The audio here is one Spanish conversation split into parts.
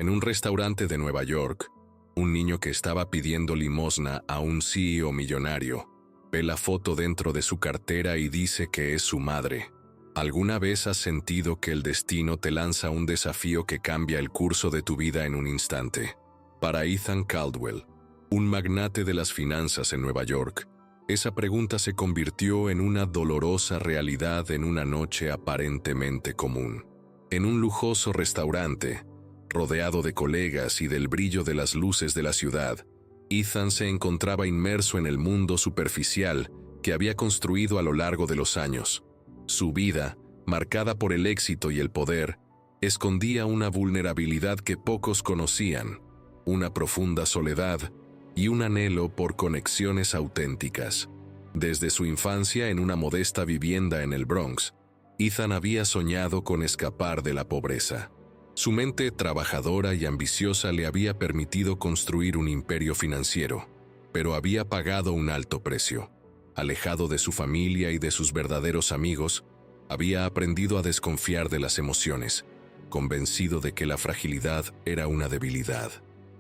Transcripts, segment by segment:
En un restaurante de Nueva York, un niño que estaba pidiendo limosna a un CEO millonario ve la foto dentro de su cartera y dice que es su madre. ¿Alguna vez has sentido que el destino te lanza un desafío que cambia el curso de tu vida en un instante? Para Ethan Caldwell, un magnate de las finanzas en Nueva York, esa pregunta se convirtió en una dolorosa realidad en una noche aparentemente común. En un lujoso restaurante, rodeado de colegas y del brillo de las luces de la ciudad, Ethan se encontraba inmerso en el mundo superficial que había construido a lo largo de los años. Su vida, marcada por el éxito y el poder, escondía una vulnerabilidad que pocos conocían, una profunda soledad y un anhelo por conexiones auténticas. Desde su infancia en una modesta vivienda en el Bronx, Ethan había soñado con escapar de la pobreza. Su mente trabajadora y ambiciosa le había permitido construir un imperio financiero, pero había pagado un alto precio. Alejado de su familia y de sus verdaderos amigos, había aprendido a desconfiar de las emociones, convencido de que la fragilidad era una debilidad.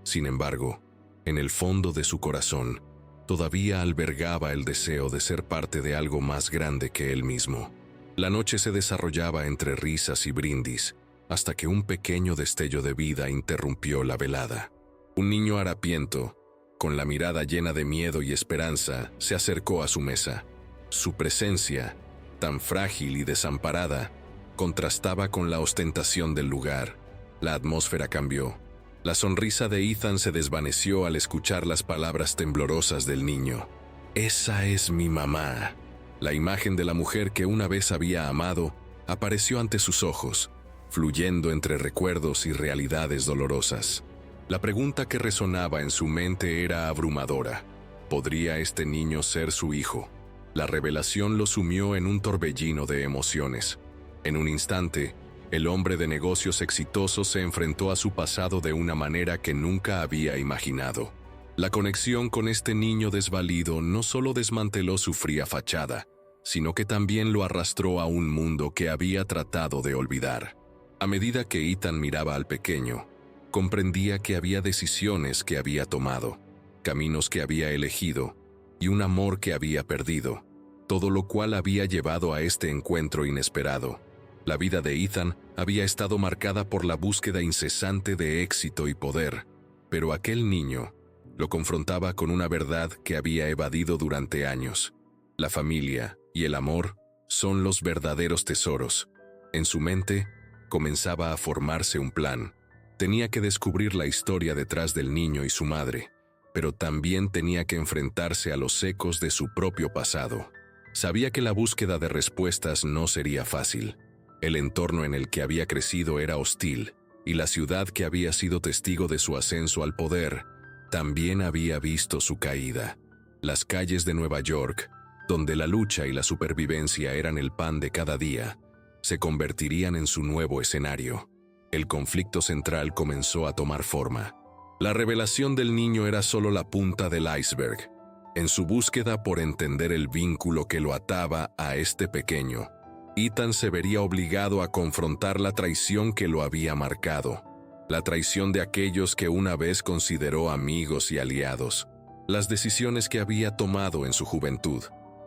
Sin embargo, en el fondo de su corazón, todavía albergaba el deseo de ser parte de algo más grande que él mismo. La noche se desarrollaba entre risas y brindis, hasta que un pequeño destello de vida interrumpió la velada. Un niño harapiento, con la mirada llena de miedo y esperanza, se acercó a su mesa. Su presencia, tan frágil y desamparada, contrastaba con la ostentación del lugar. La atmósfera cambió. La sonrisa de Ethan se desvaneció al escuchar las palabras temblorosas del niño. «Esa es mi mamá». La imagen de la mujer que una vez había amado apareció ante sus ojos, fluyendo entre recuerdos y realidades dolorosas. La pregunta que resonaba en su mente era abrumadora. ¿Podría este niño ser su hijo? La revelación lo sumió en un torbellino de emociones. En un instante, el hombre de negocios exitoso se enfrentó a su pasado de una manera que nunca había imaginado. La conexión con este niño desvalido no solo desmanteló su fría fachada, sino que también lo arrastró a un mundo que había tratado de olvidar. A medida que Ethan miraba al pequeño, comprendía que había decisiones que había tomado, caminos que había elegido y un amor que había perdido, todo lo cual había llevado a este encuentro inesperado. La vida de Ethan había estado marcada por la búsqueda incesante de éxito y poder, pero aquel niño lo confrontaba con una verdad que había evadido durante años. La familia y el amor son los verdaderos tesoros. En su mente comenzaba a formarse un plan. Tenía que descubrir la historia detrás del niño y su madre, pero también tenía que enfrentarse a los ecos de su propio pasado. Sabía que la búsqueda de respuestas no sería fácil. El entorno en el que había crecido era hostil, y la ciudad que había sido testigo de su ascenso al poder también había visto su caída. Las calles de Nueva York, donde la lucha y la supervivencia eran el pan de cada día, se convertirían en su nuevo escenario. El conflicto central comenzó a tomar forma. La revelación del niño era solo la punta del iceberg. En su búsqueda por entender el vínculo que lo ataba a este pequeño, Ethan se vería obligado a confrontar la traición que lo había marcado, la traición de aquellos que una vez consideró amigos y aliados, las decisiones que había tomado en su juventud,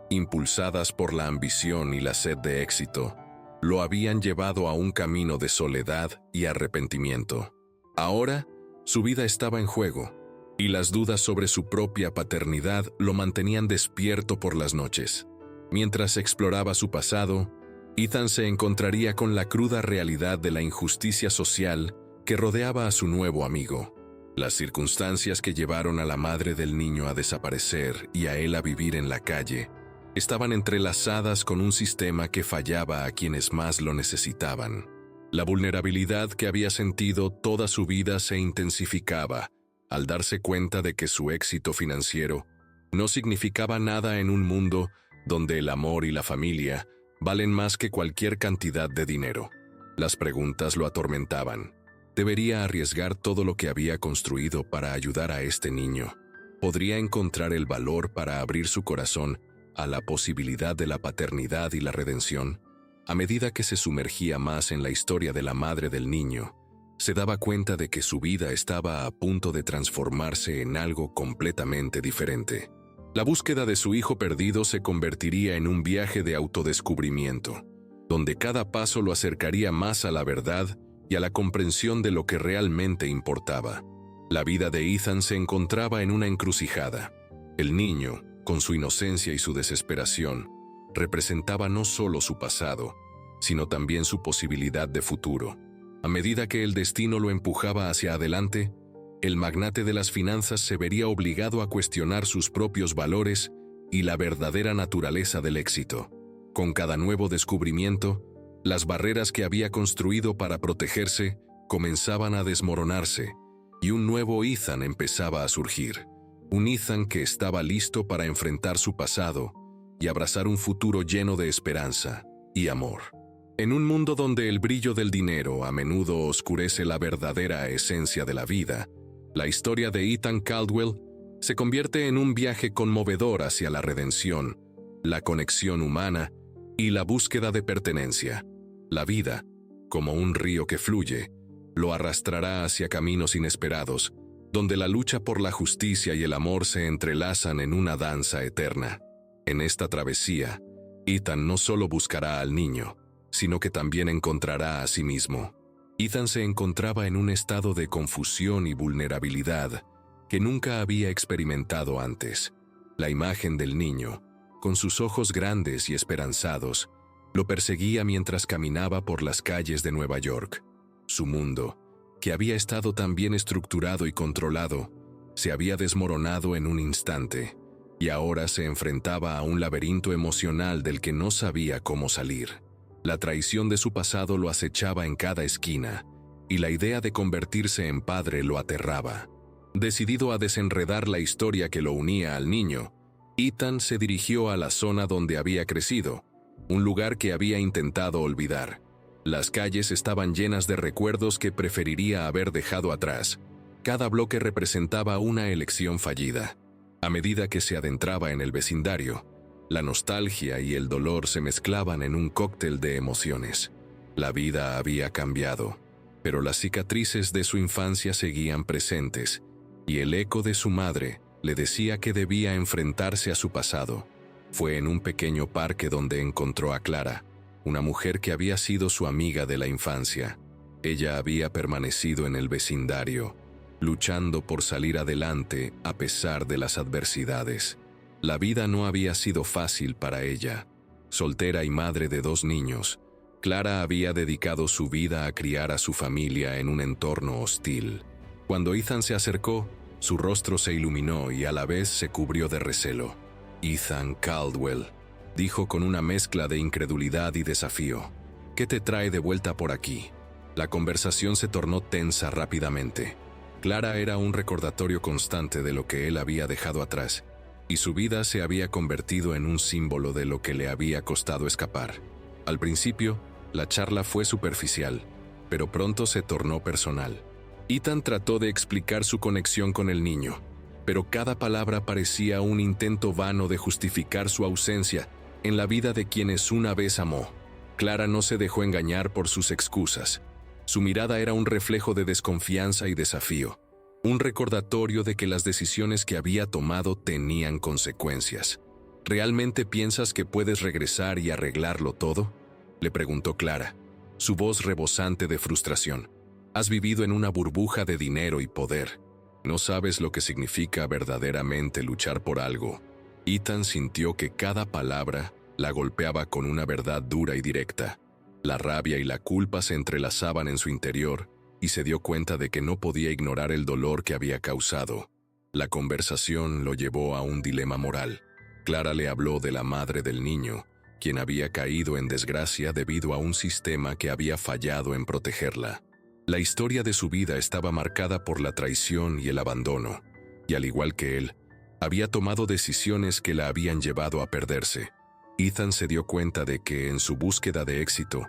impulsadas por la ambición y la sed de éxito, lo habían llevado a un camino de soledad y arrepentimiento. Ahora, su vida estaba en juego, y las dudas sobre su propia paternidad lo mantenían despierto por las noches. Mientras exploraba su pasado, Ethan se encontraría con la cruda realidad de la injusticia social que rodeaba a su nuevo amigo. Las circunstancias que llevaron a la madre del niño a desaparecer y a él a vivir en la calle estaban entrelazadas con un sistema que fallaba a quienes más lo necesitaban. La vulnerabilidad que había sentido toda su vida se intensificaba al darse cuenta de que su éxito financiero no significaba nada en un mundo donde el amor y la familia valen más que cualquier cantidad de dinero. Las preguntas lo atormentaban. ¿Debería arriesgar todo lo que había construido para ayudar a este niño? ¿Podría encontrar el valor para abrir su corazón a la posibilidad de la paternidad y la redención? A medida que se sumergía más en la historia de la madre del niño, Se daba cuenta de que su vida estaba a punto de transformarse en algo completamente diferente. La búsqueda de su hijo perdido se convertiría en un viaje de autodescubrimiento, donde cada paso lo acercaría más a la verdad y a la comprensión de lo que realmente importaba. La vida de Ethan se encontraba en una encrucijada. El niño, con su inocencia y su desesperación, representaba no solo su pasado, sino también su posibilidad de futuro. A medida que el destino lo empujaba hacia adelante, el magnate de las finanzas se vería obligado a cuestionar sus propios valores y la verdadera naturaleza del éxito. Con cada nuevo descubrimiento, las barreras que había construido para protegerse comenzaban a desmoronarse y un nuevo Ethan empezaba a surgir. Un Ethan que estaba listo para enfrentar su pasado y abrazar un futuro lleno de esperanza y amor. En un mundo donde el brillo del dinero a menudo oscurece la verdadera esencia de la vida, la historia de Ethan Caldwell se convierte en un viaje conmovedor hacia la redención, la conexión humana y la búsqueda de pertenencia. La vida, como un río que fluye, lo arrastrará hacia caminos inesperados, donde la lucha por la justicia y el amor se entrelazan en una danza eterna. En esta travesía, Ethan no solo buscará al niño, sino que también encontrará a sí mismo. Ethan se encontraba en un estado de confusión y vulnerabilidad que nunca había experimentado antes. La imagen del niño, con sus ojos grandes y esperanzados, lo perseguía mientras caminaba por las calles de Nueva York. Su mundo, que había estado tan bien estructurado y controlado, se había desmoronado en un instante, y ahora se enfrentaba a un laberinto emocional del que no sabía cómo salir. La traición de su pasado lo acechaba en cada esquina, y la idea de convertirse en padre lo aterraba. Decidido a desenredar la historia que lo unía al niño, Ethan se dirigió a la zona donde había crecido, un lugar que había intentado olvidar. Las calles estaban llenas de recuerdos que preferiría haber dejado atrás. Cada bloque representaba una elección fallida. A medida que se adentraba en el vecindario, la nostalgia y el dolor se mezclaban en un cóctel de emociones. La vida había cambiado, pero las cicatrices de su infancia seguían presentes, y el eco de su madre le decía que debía enfrentarse a su pasado. Fue en un pequeño parque donde encontró a Clara, una mujer que había sido su amiga de la infancia. Ella había permanecido en el vecindario, luchando por salir adelante a pesar de las adversidades. La vida no había sido fácil para ella. Soltera y madre de 2 niños, Clara había dedicado su vida a criar a su familia en un entorno hostil. Cuando Ethan se acercó, su rostro se iluminó y a la vez se cubrió de recelo. «Ethan Caldwell», dijo con una mezcla de incredulidad y desafío. «¿Qué te trae de vuelta por aquí?» La conversación se tornó tensa rápidamente. Clara era un recordatorio constante de lo que él había dejado atrás, y su vida se había convertido en un símbolo de lo que le había costado escapar. Al principio, la charla fue superficial, pero pronto se tornó personal. Ethan trató de explicar su conexión con el niño, pero cada palabra parecía un intento vano de justificar su ausencia en la vida de quienes una vez amó. Clara no se dejó engañar por sus excusas. Su mirada era un reflejo de desconfianza y desafío, un recordatorio de que las decisiones que había tomado tenían consecuencias. ¿Realmente piensas que puedes regresar y arreglarlo todo?, le preguntó Clara, su voz rebosante de frustración. Has vivido en una burbuja de dinero y poder. No sabes lo que significa verdaderamente luchar por algo. Ethan sintió que cada palabra la golpeaba con una verdad dura y directa. La rabia y la culpa se entrelazaban en su interior y se dio cuenta de que no podía ignorar el dolor que había causado. La conversación lo llevó a un dilema moral. Clara le habló de la madre del niño, quien había caído en desgracia debido a un sistema que había fallado en protegerla. La historia de su vida estaba marcada por la traición y el abandono, y al igual que él, había tomado decisiones que la habían llevado a perderse. Ethan se dio cuenta de que, en su búsqueda de éxito,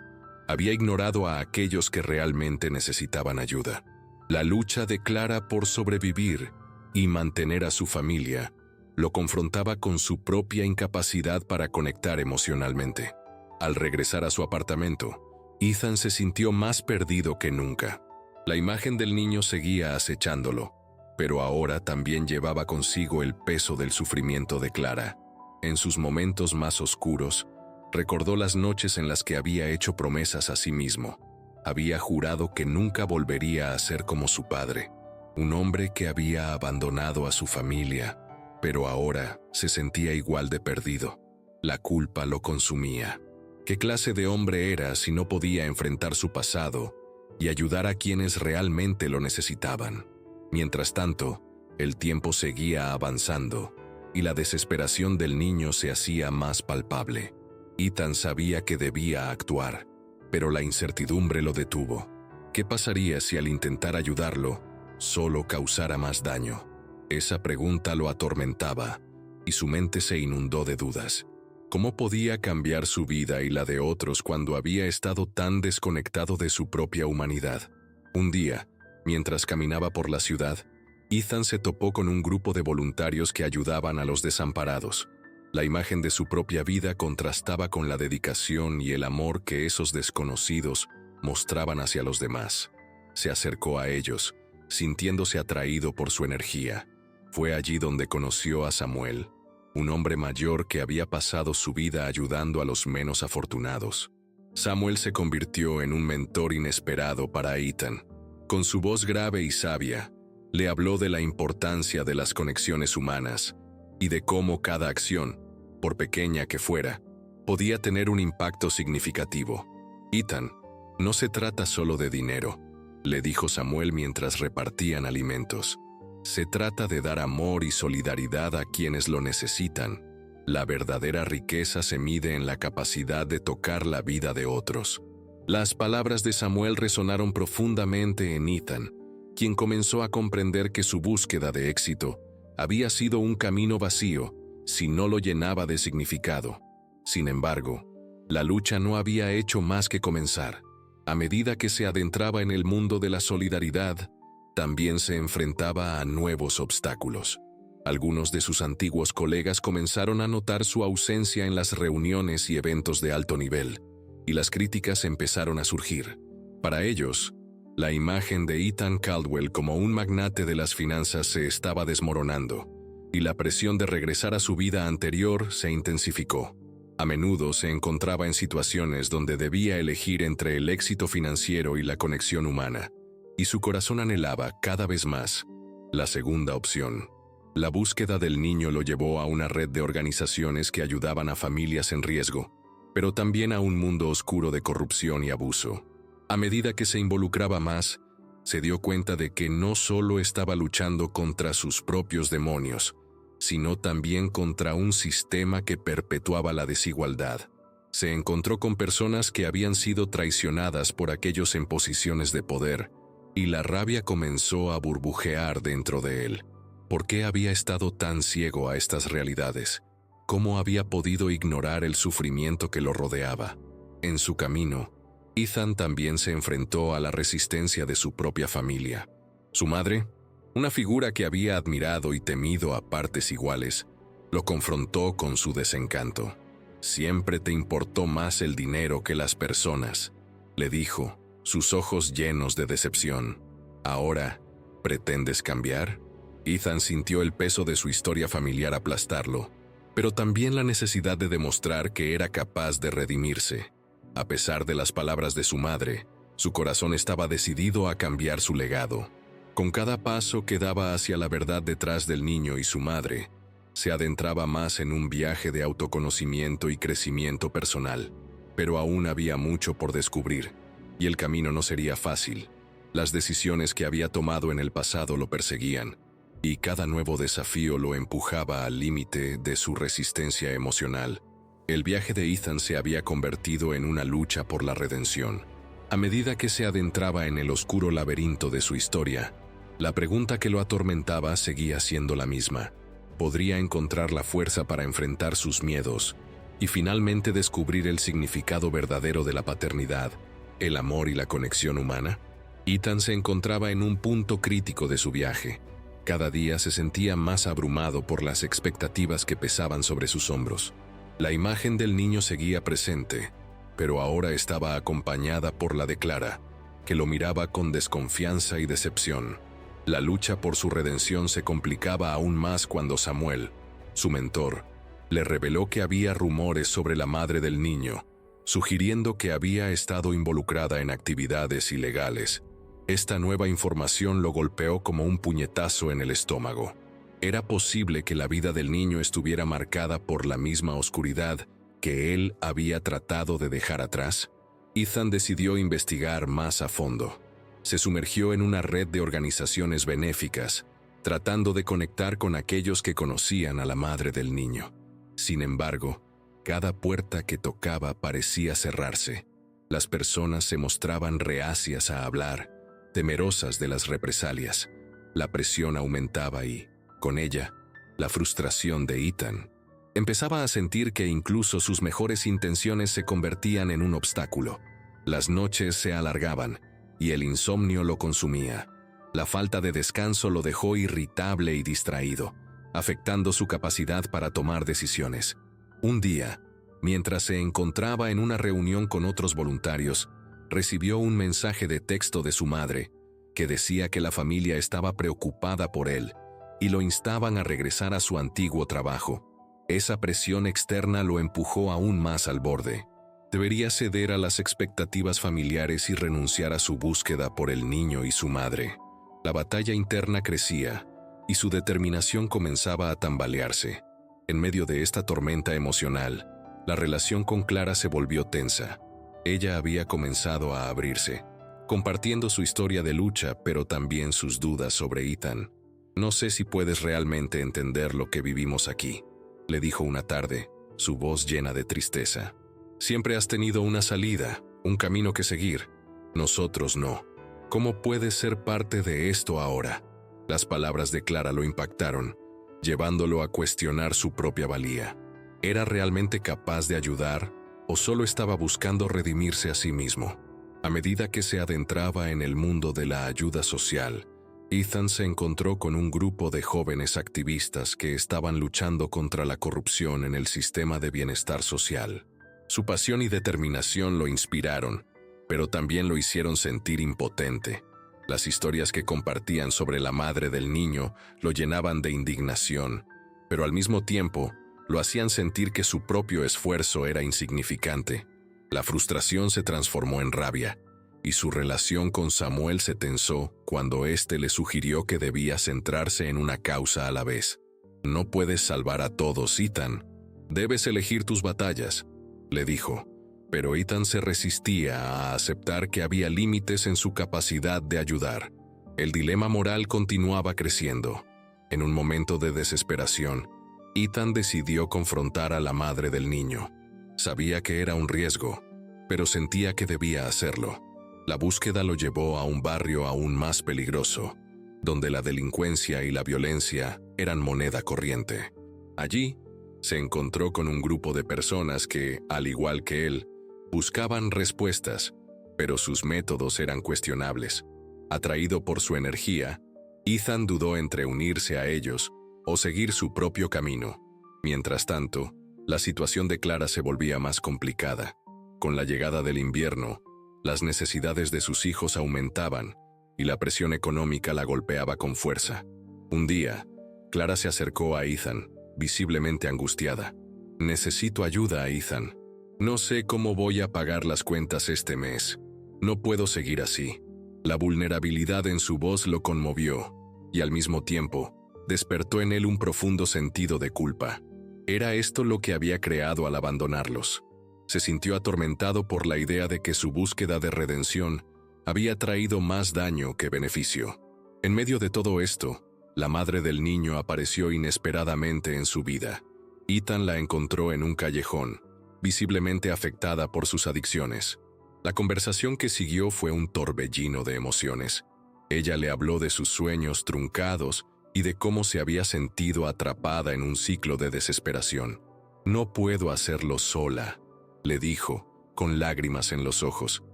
había ignorado a aquellos que realmente necesitaban ayuda. La lucha de Clara por sobrevivir y mantener a su familia lo confrontaba con su propia incapacidad para conectar emocionalmente. Al regresar a su apartamento, Ethan se sintió más perdido que nunca. La imagen del niño seguía acechándolo, pero ahora también llevaba consigo el peso del sufrimiento de Clara. En sus momentos más oscuros, recordó las noches en las que había hecho promesas a sí mismo. Había jurado que nunca volvería a ser como su padre, un hombre que había abandonado a su familia, pero ahora se sentía igual de perdido. La culpa lo consumía. ¿Qué clase de hombre era si no podía enfrentar su pasado y ayudar a quienes realmente lo necesitaban? Mientras tanto, el tiempo seguía avanzando y la desesperación del niño se hacía más palpable. Ethan sabía que debía actuar, pero la incertidumbre lo detuvo. ¿Qué pasaría si al intentar ayudarlo, solo causara más daño? Esa pregunta lo atormentaba y su mente se inundó de dudas. ¿Cómo podía cambiar su vida y la de otros cuando había estado tan desconectado de su propia humanidad? Un día, mientras caminaba por la ciudad, Ethan se topó con un grupo de voluntarios que ayudaban a los desamparados. La imagen de su propia vida contrastaba con la dedicación y el amor que esos desconocidos mostraban hacia los demás. Se acercó a ellos, sintiéndose atraído por su energía. Fue allí donde conoció a Samuel, un hombre mayor que había pasado su vida ayudando a los menos afortunados. Samuel se convirtió en un mentor inesperado para Ethan. Con su voz grave y sabia, le habló de la importancia de las conexiones humanas y de cómo cada acción, por pequeña que fuera, podía tener un impacto significativo. Ethan, no se trata solo de dinero, le dijo Samuel mientras repartían alimentos. Se trata de dar amor y solidaridad a quienes lo necesitan. La verdadera riqueza se mide en la capacidad de tocar la vida de otros. Las palabras de Samuel resonaron profundamente en Ethan, quien comenzó a comprender que su búsqueda de éxito había sido un camino vacío si no lo llenaba de significado. Sin embargo, la lucha no había hecho más que comenzar. A medida que se adentraba en el mundo de la solidaridad, también se enfrentaba a nuevos obstáculos. Algunos de sus antiguos colegas comenzaron a notar su ausencia en las reuniones y eventos de alto nivel, y las críticas empezaron a surgir. Para ellos, la imagen de Ethan Caldwell como un magnate de las finanzas se estaba desmoronando, y la presión de regresar a su vida anterior se intensificó. A menudo se encontraba en situaciones donde debía elegir entre el éxito financiero y la conexión humana, y su corazón anhelaba cada vez más la segunda opción. La búsqueda del niño lo llevó a una red de organizaciones que ayudaban a familias en riesgo, pero también a un mundo oscuro de corrupción y abuso. A medida que se involucraba más, se dio cuenta de que no solo estaba luchando contra sus propios demonios, sino también contra un sistema que perpetuaba la desigualdad. Se encontró con personas que habían sido traicionadas por aquellos en posiciones de poder, y la rabia comenzó a burbujear dentro de él. ¿Por qué había estado tan ciego a estas realidades? ¿Cómo había podido ignorar el sufrimiento que lo rodeaba? En su camino, Ethan también se enfrentó a la resistencia de su propia familia. Su madre, una figura que había admirado y temido a partes iguales, lo confrontó con su desencanto. «Siempre te importó más el dinero que las personas», le dijo, sus ojos llenos de decepción. «¿Ahora pretendes cambiar?» Ethan sintió el peso de su historia familiar aplastarlo, pero también la necesidad de demostrar que era capaz de redimirse. A pesar de las palabras de su madre, su corazón estaba decidido a cambiar su legado. Con cada paso que daba hacia la verdad detrás del niño y su madre, se adentraba más en un viaje de autoconocimiento y crecimiento personal. Pero aún había mucho por descubrir, y el camino no sería fácil. Las decisiones que había tomado en el pasado lo perseguían, y cada nuevo desafío lo empujaba al límite de su resistencia emocional. El viaje de Ethan se había convertido en una lucha por la redención. A medida que se adentraba en el oscuro laberinto de su historia, la pregunta que lo atormentaba seguía siendo la misma. ¿Podría encontrar la fuerza para enfrentar sus miedos y finalmente descubrir el significado verdadero de la paternidad, el amor y la conexión humana? Ethan se encontraba en un punto crítico de su viaje. Cada día se sentía más abrumado por las expectativas que pesaban sobre sus hombros. La imagen del niño seguía presente, pero ahora estaba acompañada por la de Clara, que lo miraba con desconfianza y decepción. La lucha por su redención se complicaba aún más cuando Samuel, su mentor, le reveló que había rumores sobre la madre del niño, sugiriendo que había estado involucrada en actividades ilegales. Esta nueva información lo golpeó como un puñetazo en el estómago. ¿Era posible que la vida del niño estuviera marcada por la misma oscuridad que él había tratado de dejar atrás? Ethan decidió investigar más a fondo. Se sumergió en una red de organizaciones benéficas, tratando de conectar con aquellos que conocían a la madre del niño. Sin embargo, cada puerta que tocaba parecía cerrarse. Las personas se mostraban reacias a hablar, temerosas de las represalias. La presión aumentaba y, con ella, la frustración de Ethan. Empezaba a sentir que incluso sus mejores intenciones se convertían en un obstáculo. Las noches se alargaban y el insomnio lo consumía. La falta de descanso lo dejó irritable y distraído, afectando su capacidad para tomar decisiones. Un día, mientras se encontraba en una reunión con otros voluntarios, recibió un mensaje de texto de su madre que decía que la familia estaba preocupada por él y lo instaban a regresar a su antiguo trabajo. Esa presión externa lo empujó aún más al borde. Debería ceder a las expectativas familiares y renunciar a su búsqueda por el niño y su madre. La batalla interna crecía y su determinación comenzaba a tambalearse. En medio de esta tormenta emocional, la relación con Clara se volvió tensa. Ella había comenzado a abrirse, compartiendo su historia de lucha, pero también sus dudas sobre Ethan. «No sé si puedes realmente entender lo que vivimos aquí», le dijo una tarde, su voz llena de tristeza. «Siempre has tenido una salida, un camino que seguir. Nosotros no. ¿Cómo puedes ser parte de esto ahora?». Las palabras de Clara lo impactaron, llevándolo a cuestionar su propia valía. ¿Era realmente capaz de ayudar o solo estaba buscando redimirse a sí mismo? A medida que se adentraba en el mundo de la ayuda social, Ethan se encontró con un grupo de jóvenes activistas que estaban luchando contra la corrupción en el sistema de bienestar social. Su pasión y determinación lo inspiraron, pero también lo hicieron sentir impotente. Las historias que compartían sobre la madre del niño lo llenaban de indignación, pero al mismo tiempo lo hacían sentir que su propio esfuerzo era insignificante. La frustración se transformó en rabia, y su relación con Samuel se tensó cuando éste le sugirió que debía centrarse en una causa a la vez. «No puedes salvar a todos, Ethan. Debes elegir tus batallas», le dijo. Pero Ethan se resistía a aceptar que había límites en su capacidad de ayudar. El dilema moral continuaba creciendo. En un momento de desesperación, Ethan decidió confrontar a la madre del niño. Sabía que era un riesgo, pero sentía que debía hacerlo. La búsqueda lo llevó a un barrio aún más peligroso, donde la delincuencia y la violencia eran moneda corriente. Allí, se encontró con un grupo de personas que, al igual que él, buscaban respuestas, pero sus métodos eran cuestionables. Atraído por su energía, Ethan dudó entre unirse a ellos o seguir su propio camino. Mientras tanto, la situación de Clara se volvía más complicada. Con la llegada del invierno, las necesidades de sus hijos aumentaban y la presión económica la golpeaba con fuerza. Un día, Clara se acercó a Ethan, visiblemente angustiada. «Necesito ayuda, Ethan. No sé cómo voy a pagar las cuentas este mes. No puedo seguir así». La vulnerabilidad en su voz lo conmovió, y al mismo tiempo, despertó en él un profundo sentido de culpa. ¿Era esto lo que había creado al abandonarlos? Se sintió atormentado por la idea de que su búsqueda de redención había traído más daño que beneficio. En medio de todo esto, la madre del niño apareció inesperadamente en su vida. Ethan la encontró en un callejón, visiblemente afectada por sus adicciones. La conversación que siguió fue un torbellino de emociones. Ella le habló de sus sueños truncados y de cómo se había sentido atrapada en un ciclo de desesperación. «No puedo hacerlo sola», le dijo, con lágrimas en los ojos,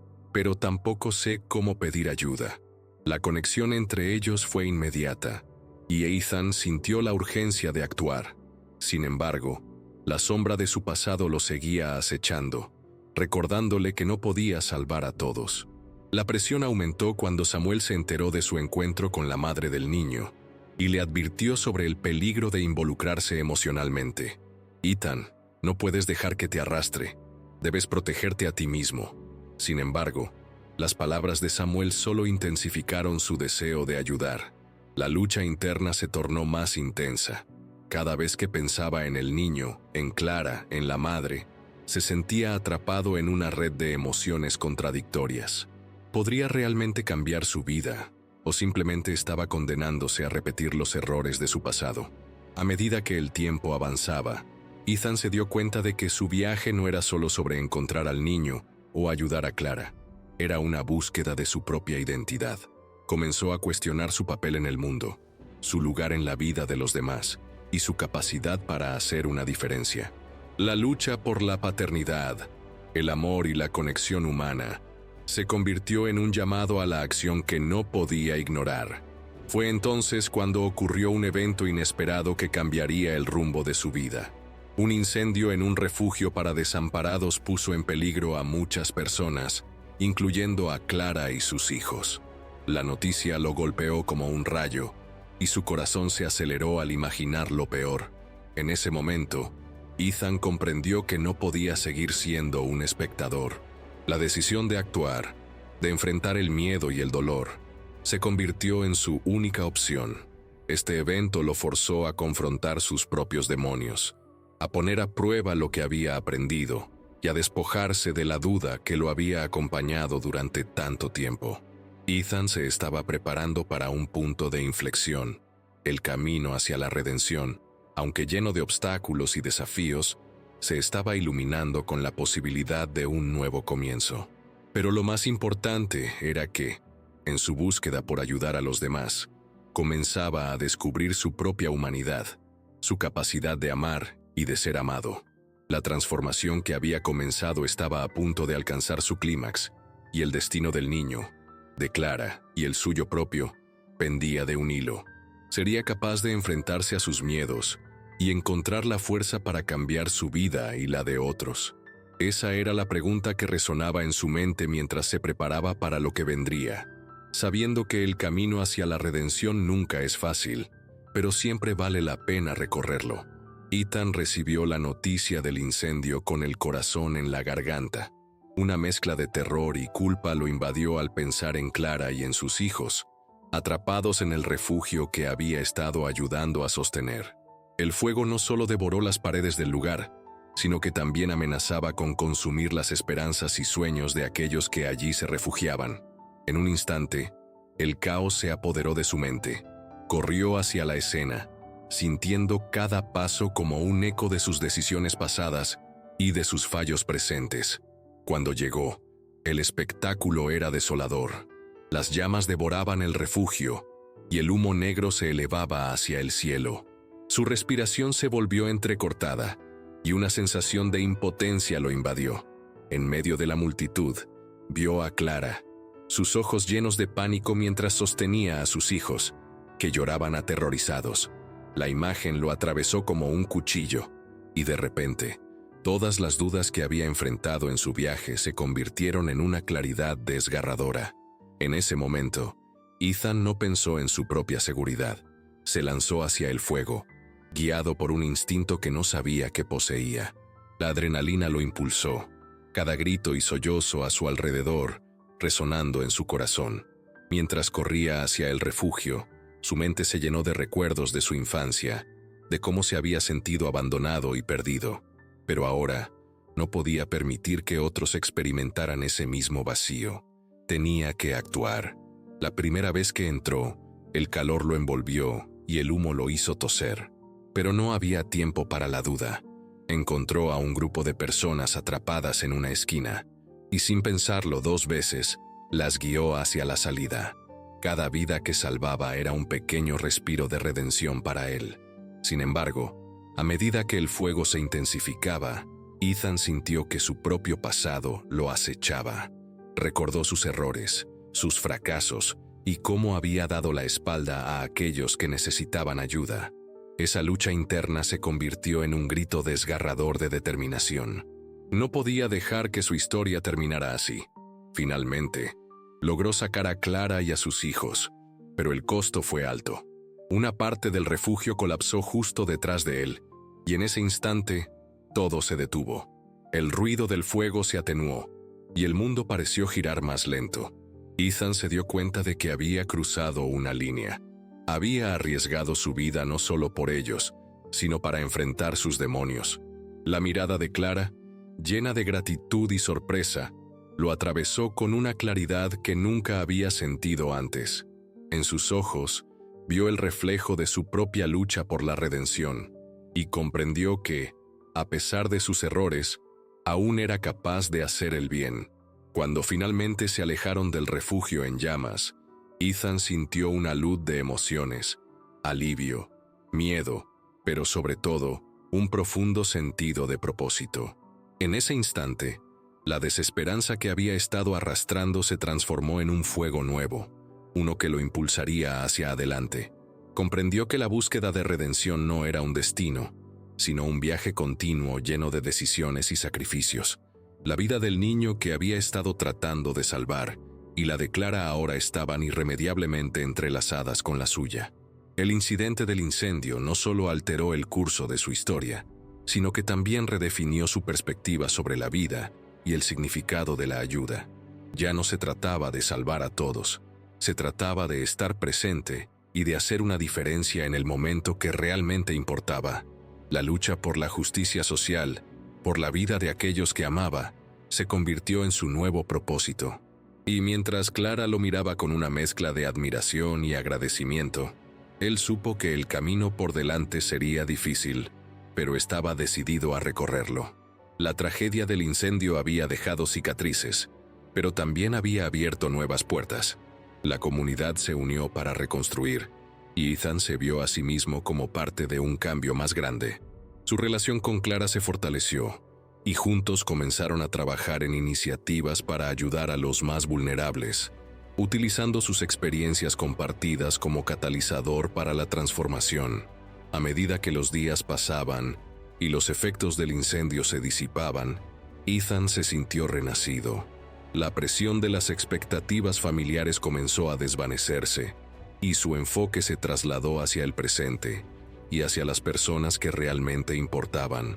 «pero tampoco sé cómo pedir ayuda». La conexión entre ellos fue inmediata, y Ethan sintió la urgencia de actuar. Sin embargo, la sombra de su pasado lo seguía acechando, recordándole que no podía salvar a todos. La presión aumentó cuando Samuel se enteró de su encuentro con la madre del niño y le advirtió sobre el peligro de involucrarse emocionalmente. Ethan, no puedes dejar que te arrastre. Debes protegerte a ti mismo. Sin embargo, las palabras de Samuel solo intensificaron su deseo de ayudar. La lucha interna se tornó más intensa. Cada vez que pensaba en el niño, en Clara, en la madre, se sentía atrapado en una red de emociones contradictorias. ¿Podría realmente cambiar su vida? ¿O simplemente estaba condenándose a repetir los errores de su pasado? A medida que el tiempo avanzaba, Ethan se dio cuenta de que su viaje no era solo sobre encontrar al niño o ayudar a Clara. Era una búsqueda de su propia identidad. Comenzó a cuestionar su papel en el mundo, su lugar en la vida de los demás y su capacidad para hacer una diferencia. La lucha por la paternidad, el amor y la conexión humana se convirtió en un llamado a la acción que no podía ignorar. Fue entonces cuando ocurrió un evento inesperado que cambiaría el rumbo de su vida. Un incendio en un refugio para desamparados puso en peligro a muchas personas, incluyendo a Clara y sus hijos. La noticia lo golpeó como un rayo, y su corazón se aceleró al imaginar lo peor. En ese momento, Ethan comprendió que no podía seguir siendo un espectador. La decisión de actuar, de enfrentar el miedo y el dolor, se convirtió en su única opción. Este evento lo forzó a confrontar sus propios demonios, a poner a prueba lo que había aprendido y a despojarse de la duda que lo había acompañado durante tanto tiempo. Ethan se estaba preparando para un punto de inflexión. El camino hacia la redención, aunque lleno de obstáculos y desafíos, se estaba iluminando con la posibilidad de un nuevo comienzo. Pero lo más importante era que, en su búsqueda por ayudar a los demás, comenzaba a descubrir su propia humanidad, su capacidad de amar y de ser amado. La transformación que había comenzado estaba a punto de alcanzar su clímax, y el destino del niño, de Clara y el suyo propio, pendía de un hilo. Sería capaz de enfrentarse a sus miedos y encontrar la fuerza para cambiar su vida y la de otros. Esa era la pregunta que resonaba en su mente mientras se preparaba para lo que vendría, sabiendo que el camino hacia la redención nunca es fácil, pero siempre vale la pena recorrerlo. Ethan recibió la noticia del incendio con el corazón en la garganta. Una mezcla de terror y culpa lo invadió al pensar en Clara y en sus hijos, atrapados en el refugio que había estado ayudando a sostener. El fuego no solo devoró las paredes del lugar, sino que también amenazaba con consumir las esperanzas y sueños de aquellos que allí se refugiaban. En un instante, el caos se apoderó de su mente. Corrió hacia la escena, sintiendo cada paso como un eco de sus decisiones pasadas y de sus fallos presentes. Cuando llegó, el espectáculo era desolador. Las llamas devoraban el refugio y el humo negro se elevaba hacia el cielo. Su respiración se volvió entrecortada y una sensación de impotencia lo invadió. En medio de la multitud, vio a Clara, sus ojos llenos de pánico mientras sostenía a sus hijos, que lloraban aterrorizados. La imagen lo atravesó como un cuchillo, y de repente, todas las dudas que había enfrentado en su viaje se convirtieron en una claridad desgarradora. En ese momento, Ethan no pensó en su propia seguridad. Se lanzó hacia el fuego, guiado por un instinto que no sabía que poseía. La adrenalina lo impulsó, cada grito y sollozo a su alrededor resonando en su corazón. Mientras corría hacia el refugio, su mente se llenó de recuerdos de su infancia, de cómo se había sentido abandonado y perdido. Pero ahora, no podía permitir que otros experimentaran ese mismo vacío. Tenía que actuar. La primera vez que entró, el calor lo envolvió y el humo lo hizo toser. Pero no había tiempo para la duda. Encontró a un grupo de personas atrapadas en una esquina, y sin pensarlo dos veces, las guió hacia la salida. Cada vida que salvaba era un pequeño respiro de redención para él. Sin embargo, a medida que el fuego se intensificaba, Ethan sintió que su propio pasado lo acechaba. Recordó sus errores, sus fracasos y cómo había dado la espalda a aquellos que necesitaban ayuda. Esa lucha interna se convirtió en un grito desgarrador de determinación. No podía dejar que su historia terminara así. Finalmente, Logró sacar a Clara y a sus hijos, pero el costo fue alto. Una parte del refugio colapsó justo detrás de él, y en ese instante, todo se detuvo. El ruido del fuego se atenuó, y el mundo pareció girar más lento. Ethan se dio cuenta de que había cruzado una línea. Había arriesgado su vida no solo por ellos, sino para enfrentar sus demonios. La mirada de Clara, llena de gratitud y sorpresa, lo atravesó con una claridad que nunca había sentido antes. En sus ojos, vio el reflejo de su propia lucha por la redención, y comprendió que, a pesar de sus errores, aún era capaz de hacer el bien. Cuando finalmente se alejaron del refugio en llamas, Ethan sintió una luz de emociones, alivio, miedo, pero sobre todo, un profundo sentido de propósito. En ese instante, la desesperanza que había estado arrastrando se transformó en un fuego nuevo, uno que lo impulsaría hacia adelante. Comprendió que la búsqueda de redención no era un destino, sino un viaje continuo lleno de decisiones y sacrificios. La vida del niño que había estado tratando de salvar y la de Clara ahora estaban irremediablemente entrelazadas con la suya. El incidente del incendio no solo alteró el curso de su historia, sino que también redefinió su perspectiva sobre la vida y el significado de la ayuda. Ya no se trataba de salvar a todos, se trataba de estar presente y de hacer una diferencia en el momento que realmente importaba. La lucha por la justicia social, por la vida de aquellos que amaba, se convirtió en su nuevo propósito. Y mientras Clara lo miraba con una mezcla de admiración y agradecimiento, él supo que el camino por delante sería difícil, pero estaba decidido a recorrerlo. La tragedia del incendio había dejado cicatrices, pero también había abierto nuevas puertas. La comunidad se unió para reconstruir, y Ethan se vio a sí mismo como parte de un cambio más grande. Su relación con Clara se fortaleció, y juntos comenzaron a trabajar en iniciativas para ayudar a los más vulnerables, utilizando sus experiencias compartidas como catalizador para la transformación. A medida que los días pasaban y los efectos del incendio se disipaban, Ethan se sintió renacido. La presión de las expectativas familiares comenzó a desvanecerse, y su enfoque se trasladó hacia el presente y hacia las personas que realmente importaban.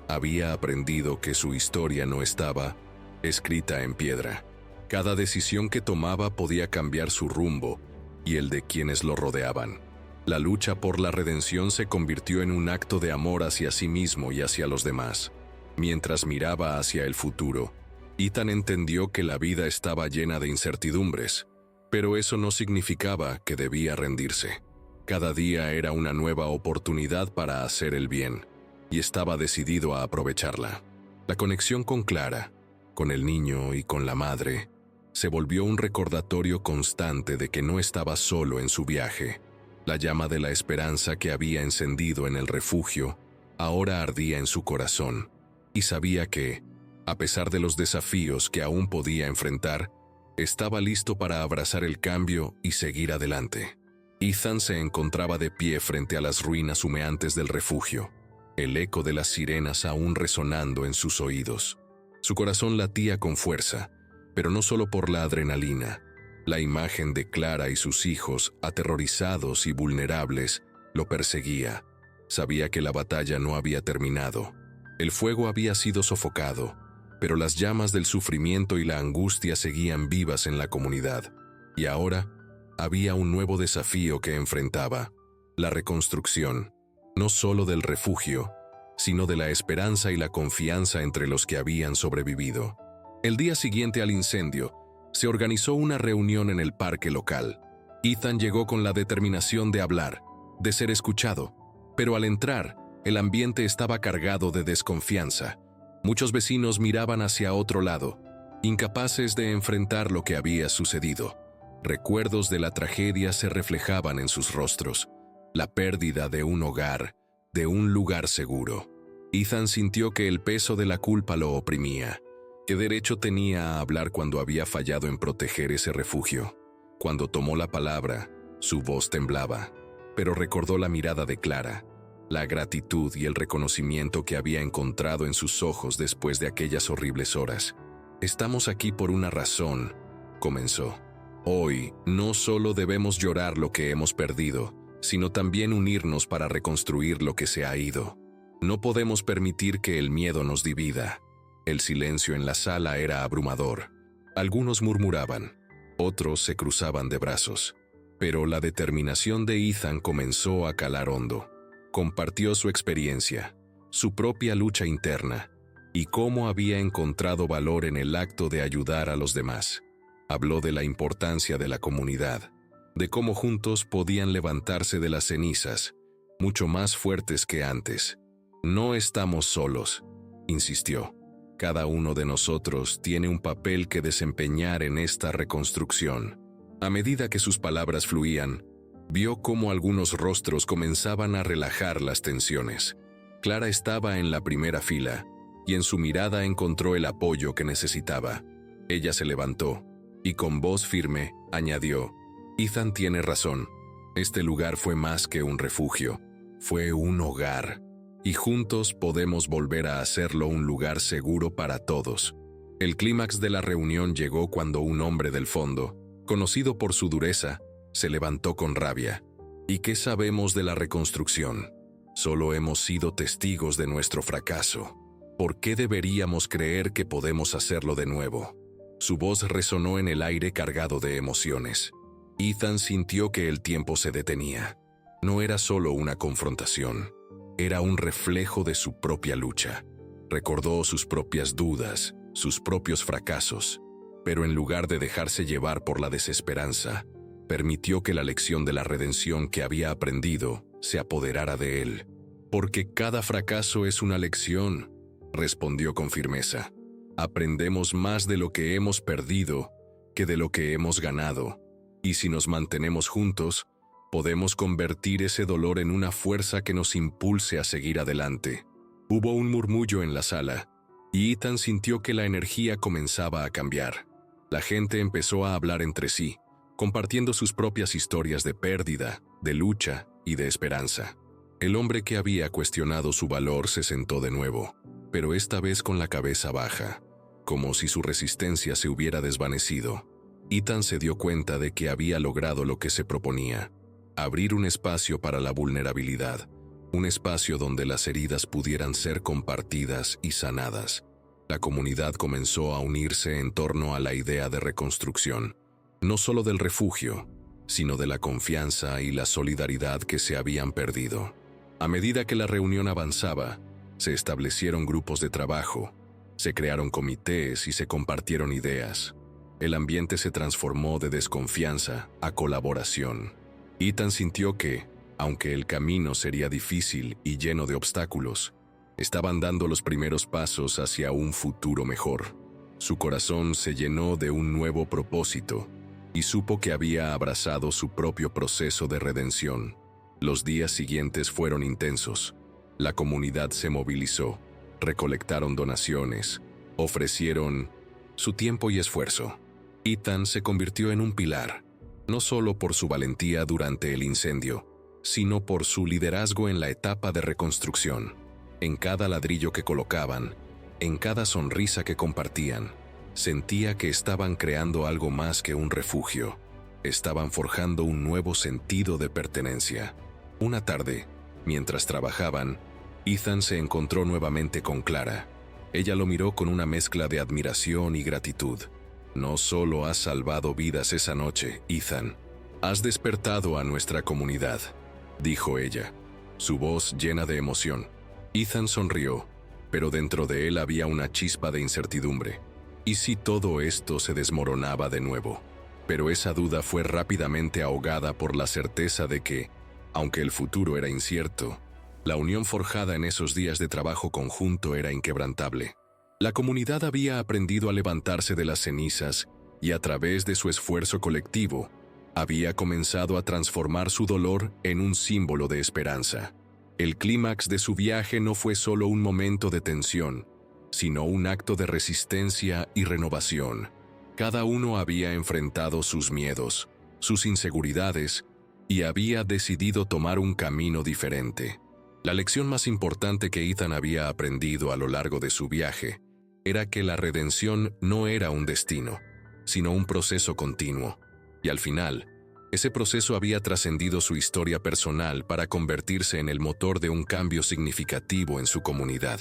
Había aprendido que su historia no estaba escrita en piedra. Cada decisión que tomaba podía cambiar su rumbo y el de quienes lo rodeaban. La lucha por la redención se convirtió en un acto de amor hacia sí mismo y hacia los demás. Mientras miraba hacia el futuro, Ethan entendió que la vida estaba llena de incertidumbres, pero eso no significaba que debía rendirse. Cada día era una nueva oportunidad para hacer el bien, y estaba decidido a aprovecharla. La conexión con Clara, con el niño y con la madre, se volvió un recordatorio constante de que no estaba solo en su viaje. La llama de la esperanza que había encendido en el refugio ahora ardía en su corazón, y sabía que, a pesar de los desafíos que aún podía enfrentar, estaba listo para abrazar el cambio y seguir adelante. Ethan se encontraba de pie frente a las ruinas humeantes del refugio, el eco de las sirenas aún resonando en sus oídos. Su corazón latía con fuerza, pero no solo por la adrenalina. La imagen de Clara y sus hijos, aterrorizados y vulnerables, lo perseguía. Sabía que la batalla no había terminado. El fuego había sido sofocado, pero las llamas del sufrimiento y la angustia seguían vivas en la comunidad. Y ahora había un nuevo desafío que enfrentaba: la reconstrucción, no solo del refugio, sino de la esperanza y la confianza entre los que habían sobrevivido. El día siguiente al incendio, se organizó una reunión en el parque local. Ethan llegó con la determinación de hablar, de ser escuchado, pero al entrar, el ambiente estaba cargado de desconfianza. Muchos vecinos miraban hacia otro lado, incapaces de enfrentar lo que había sucedido. Recuerdos de la tragedia se reflejaban en sus rostros, la pérdida de un hogar, de un lugar seguro. Ethan sintió que el peso de la culpa lo oprimía. ¿Qué derecho tenía a hablar cuando había fallado en proteger ese refugio? Cuando tomó la palabra, su voz temblaba, pero recordó la mirada de Clara, la gratitud y el reconocimiento que había encontrado en sus ojos después de aquellas horribles horas. «Estamos aquí por una razón», comenzó. Hoy, no solo debemos llorar lo que hemos perdido, sino también unirnos para reconstruir lo que se ha ido. No podemos permitir que el miedo nos divida. El silencio en la sala era abrumador. Algunos murmuraban, otros se cruzaban de brazos. Pero la determinación de Ethan comenzó a calar hondo. Compartió su experiencia, su propia lucha interna, y cómo había encontrado valor en el acto de ayudar a los demás. Habló de la importancia de la comunidad, de cómo juntos podían levantarse de las cenizas, mucho más fuertes que antes. No estamos solos, insistió. Cada uno de nosotros tiene un papel que desempeñar en esta reconstrucción. A medida que sus palabras fluían, vio cómo algunos rostros comenzaban a relajar las tensiones. Clara estaba en la primera fila, y en su mirada encontró el apoyo que necesitaba. Ella se levantó, y con voz firme, añadió, Ethan tiene razón. Este lugar fue más que un refugio, fue un hogar, y juntos podemos volver a hacerlo un lugar seguro para todos. El clímax de la reunión llegó cuando un hombre del fondo, conocido por su dureza, se levantó con rabia. ¿Y qué sabemos de la reconstrucción? Solo hemos sido testigos de nuestro fracaso. ¿Por qué deberíamos creer que podemos hacerlo de nuevo? Su voz resonó en el aire cargado de emociones. Ethan sintió que el tiempo se detenía. No era solo una confrontación, era un reflejo de su propia lucha. Recordó sus propias dudas, sus propios fracasos, pero en lugar de dejarse llevar por la desesperanza, permitió que la lección de la redención que había aprendido se apoderara de él. Porque cada fracaso es una lección, respondió con firmeza. Aprendemos más de lo que hemos perdido que de lo que hemos ganado, y si nos mantenemos juntos, podemos convertir ese dolor en una fuerza que nos impulse a seguir adelante. Hubo un murmullo en la sala, y Ethan sintió que la energía comenzaba a cambiar. La gente empezó a hablar entre sí, compartiendo sus propias historias de pérdida, de lucha y de esperanza. El hombre que había cuestionado su valor se sentó de nuevo, pero esta vez con la cabeza baja, como si su resistencia se hubiera desvanecido. Ethan se dio cuenta de que había logrado lo que se proponía: abrir un espacio para la vulnerabilidad, un espacio donde las heridas pudieran ser compartidas y sanadas. La comunidad comenzó a unirse en torno a la idea de reconstrucción, no solo del refugio, sino de la confianza y la solidaridad que se habían perdido. A medida que la reunión avanzaba, se establecieron grupos de trabajo, se crearon comités y se compartieron ideas. El ambiente se transformó de desconfianza a colaboración. Ethan sintió que, aunque el camino sería difícil y lleno de obstáculos, estaban dando los primeros pasos hacia un futuro mejor. Su corazón se llenó de un nuevo propósito y supo que había abrazado su propio proceso de redención. Los días siguientes fueron intensos. La comunidad se movilizó, recolectaron donaciones, ofrecieron su tiempo y esfuerzo. Ethan se convirtió en un pilar, no solo por su valentía durante el incendio, sino por su liderazgo en la etapa de reconstrucción. En cada ladrillo que colocaban, en cada sonrisa que compartían, sentía que estaban creando algo más que un refugio. Estaban forjando un nuevo sentido de pertenencia. Una tarde, mientras trabajaban, Ethan se encontró nuevamente con Clara. Ella lo miró con una mezcla de admiración y gratitud. No solo has salvado vidas esa noche, Ethan. Has despertado a nuestra comunidad, dijo ella, su voz llena de emoción. Ethan sonrió, pero dentro de él había una chispa de incertidumbre. ¿Y si todo esto se desmoronaba de nuevo? Pero esa duda fue rápidamente ahogada por la certeza de que, aunque el futuro era incierto, la unión forjada en esos días de trabajo conjunto era inquebrantable. La comunidad había aprendido a levantarse de las cenizas y a través de su esfuerzo colectivo, había comenzado a transformar su dolor en un símbolo de esperanza. El clímax de su viaje no fue solo un momento de tensión, sino un acto de resistencia y renovación. Cada uno había enfrentado sus miedos, sus inseguridades, y había decidido tomar un camino diferente. La lección más importante que Ethan había aprendido a lo largo de su viaje era que la redención no era un destino, sino un proceso continuo. Y al final, ese proceso había trascendido su historia personal para convertirse en el motor de un cambio significativo en su comunidad.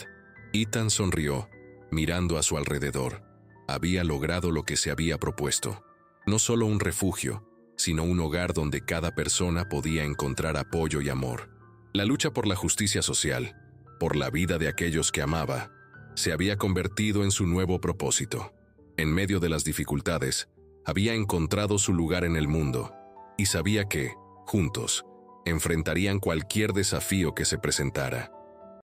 Ethan sonrió, mirando a su alrededor. Había logrado lo que se había propuesto. No solo un refugio, sino un hogar donde cada persona podía encontrar apoyo y amor. La lucha por la justicia social, por la vida de aquellos que amaba, se había convertido en su nuevo propósito. En medio de las dificultades, había encontrado su lugar en el mundo y sabía que, juntos, enfrentarían cualquier desafío que se presentara.